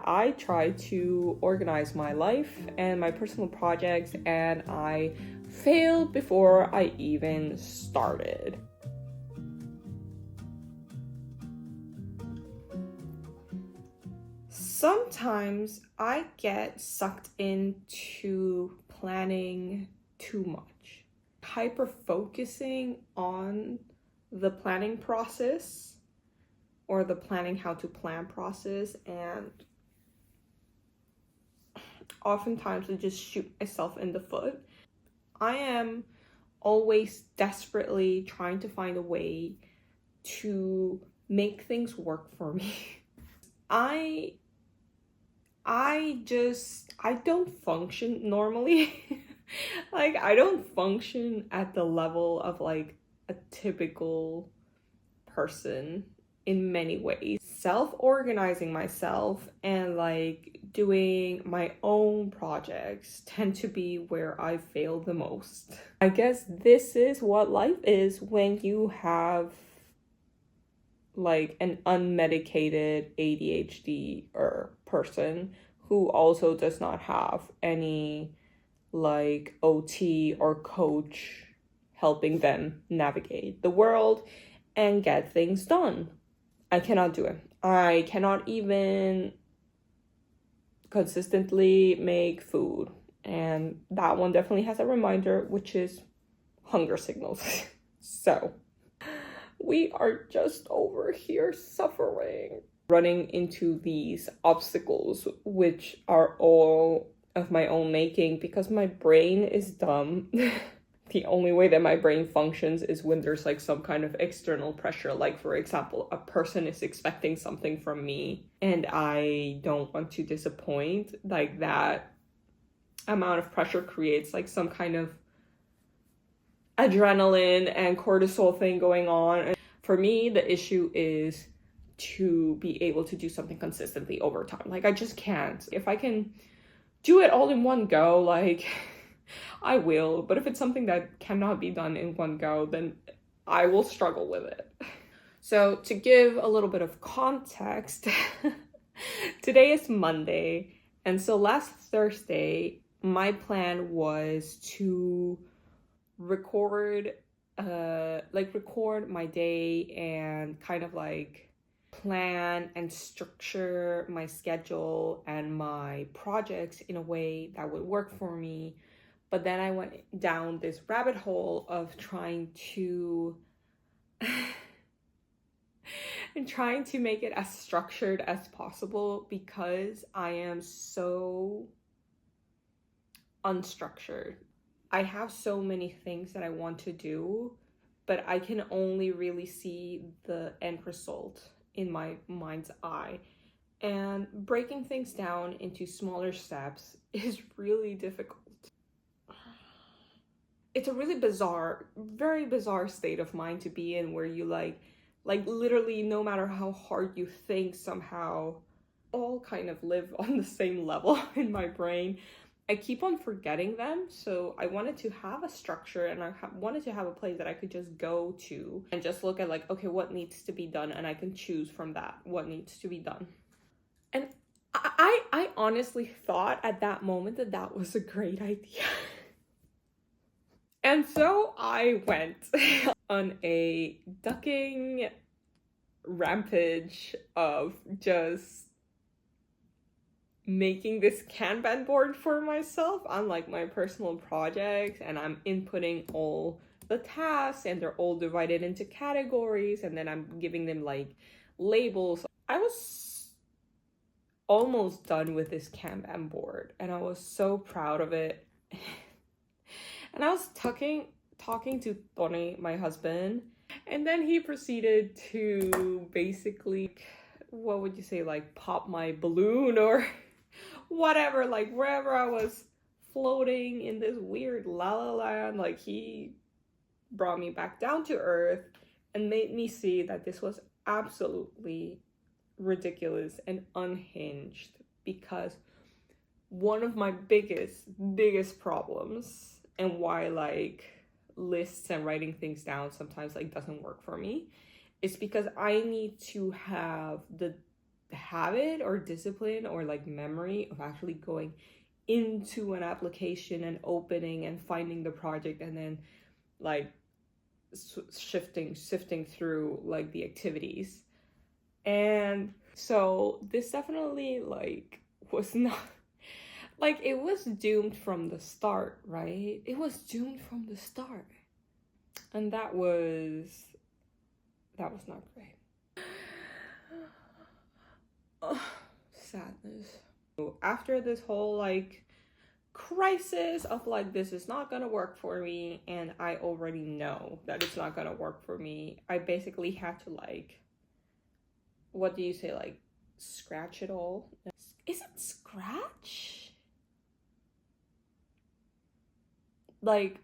I try to organize my life and my personal projects, and I failed before I even started. Sometimes I get sucked into planning too much, hyper focusing on the planning process or the planning how to plan process, and oftentimes I just shoot myself in the foot. I am always desperately trying to find a way to make things work for me. I don't function normally. Like, I don't function at the level of like a typical person in many ways. Self-organizing myself and like doing my own projects tend to be where I fail the most. I guess this is what life is when you have like an unmedicated ADHD or person who also does not have any like OT or coach helping them navigate the world and get things done. I cannot do it. I cannot even consistently make food. And that one definitely has a reminder, which is hunger signals. So we are just over here suffering, running into these obstacles, which are all of my own making because my brain is dumb. The only way that my brain functions is when there's like some kind of external pressure. Like, for example, a person is expecting something from me and I don't want to disappoint. Like, that amount of pressure creates like some kind of adrenaline and cortisol thing going on. And for me, the issue is to be able to do something consistently over time. Like, I just can't. If I can do it all in one go, like, I will. But if it's something that cannot be done in one go, then I will struggle with it. So to give a little bit of context, today is Monday. And so last Thursday, my plan was to record my day and kind of like plan and structure my schedule and my projects in a way that would work for me. But then I went down this rabbit hole of trying to make it as structured as possible because I am so unstructured. I have so many things that I want to do, but I can only really see the end result in my mind's eye. And breaking things down into smaller steps is really difficult. It's a really bizarre, very bizarre state of mind to be in where you like literally no matter how hard you think, somehow all kind of live on the same level in my brain. I keep on forgetting them, so I wanted to have a structure and I wanted to have a place that I could just go to and just look at like, okay, what needs to be done, and I can choose from that what needs to be done. And I honestly thought at that moment that that was a great idea. And so I went on a ducking rampage of just making this Kanban board for myself on like my personal projects, and I'm inputting all the tasks and they're all divided into categories, and then I'm giving them like labels. I was almost done with this Kanban board and I was so proud of it. And I was talking to Tony, my husband, and then he proceeded to basically, what would you say, like pop my balloon or whatever, like wherever I was floating in this weird la la land, like he brought me back down to earth and made me see that this was absolutely ridiculous and unhinged, because one of my biggest problems and why like lists and writing things down sometimes like doesn't work for me is because I need to have the habit or discipline or like memory of actually going into an application and opening and finding the project and then like sifting through like the activities. And so this definitely like was not like, it was doomed from the start, right? It was doomed from the start. And that was not great. Oh, sadness. After this whole like crisis of like, this is not gonna work for me, and I already know that it's not gonna work for me, I basically had to like, what do you say, like scratch it all? Is it scratch? Like,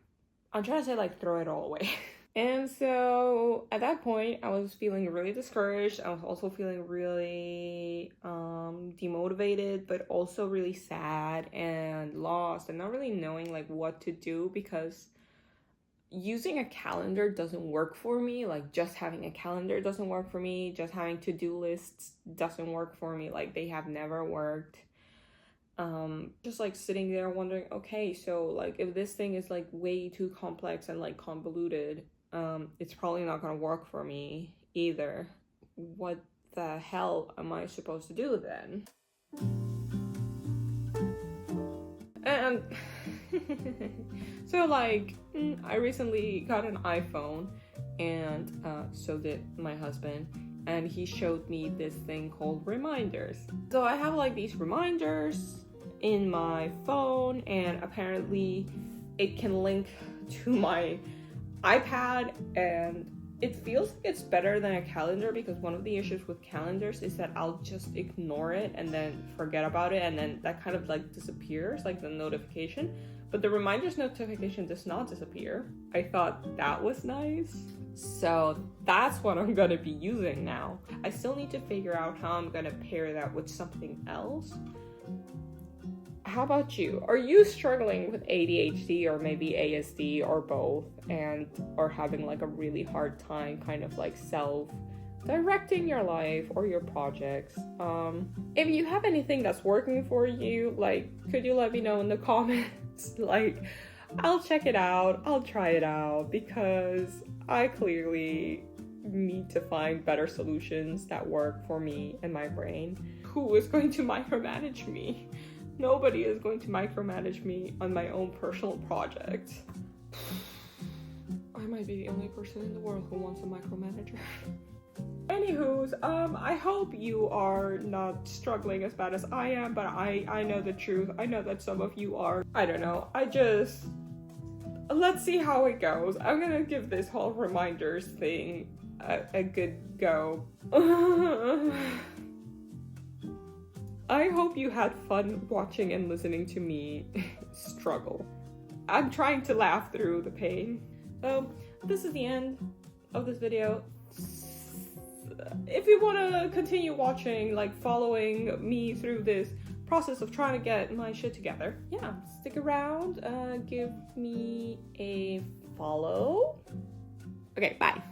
I'm trying to say like throw it all away. And so at that point, I was feeling really discouraged. I was also feeling really demotivated, but also really sad and lost and not really knowing like what to do, because using a calendar doesn't work for me. Like, just having a calendar doesn't work for me. Just having to-do lists doesn't work for me. Like, they have never worked. Just like sitting there wondering, okay, so like if this thing is like way too complex and like convoluted, it's probably not gonna work for me either. What the hell am I supposed to do then? And so like, I recently got an iPhone, and so did my husband, and he showed me this thing called reminders. So I have like these reminders in my phone, and apparently it can link to my iPad, and it feels like it's better than a calendar, because one of the issues with calendars is that I'll just ignore it and then forget about it, and then that kind of like disappears, like the notification. But the reminders notification does not disappear. I thought that was nice. So that's what I'm gonna be using now. I still need to figure out how I'm gonna pair that with something else. How about you? Are you struggling with ADHD or maybe ASD or both, and are having like a really hard time kind of like self-directing your life or your projects? If you have anything that's working for you, like, could you let me know in the comments? Like, I'll check it out, I'll try it out, because I clearly need to find better solutions that work for me and my brain. Who is going to micromanage me? Nobody is going to micromanage me on my own personal project. I might be the only person in the world who wants a micromanager. Anywho's, I hope you are not struggling as bad as I am, but I know the truth. I know that some of you are. I don't know. Let's see how it goes. I'm gonna give this whole reminders thing a good go. I hope you had fun watching and listening to me struggle. I'm trying to laugh through the pain. So this is the end of this video. If you want to continue watching, like following me through this process of trying to get my shit together, yeah, stick around, give me a follow. Okay, bye.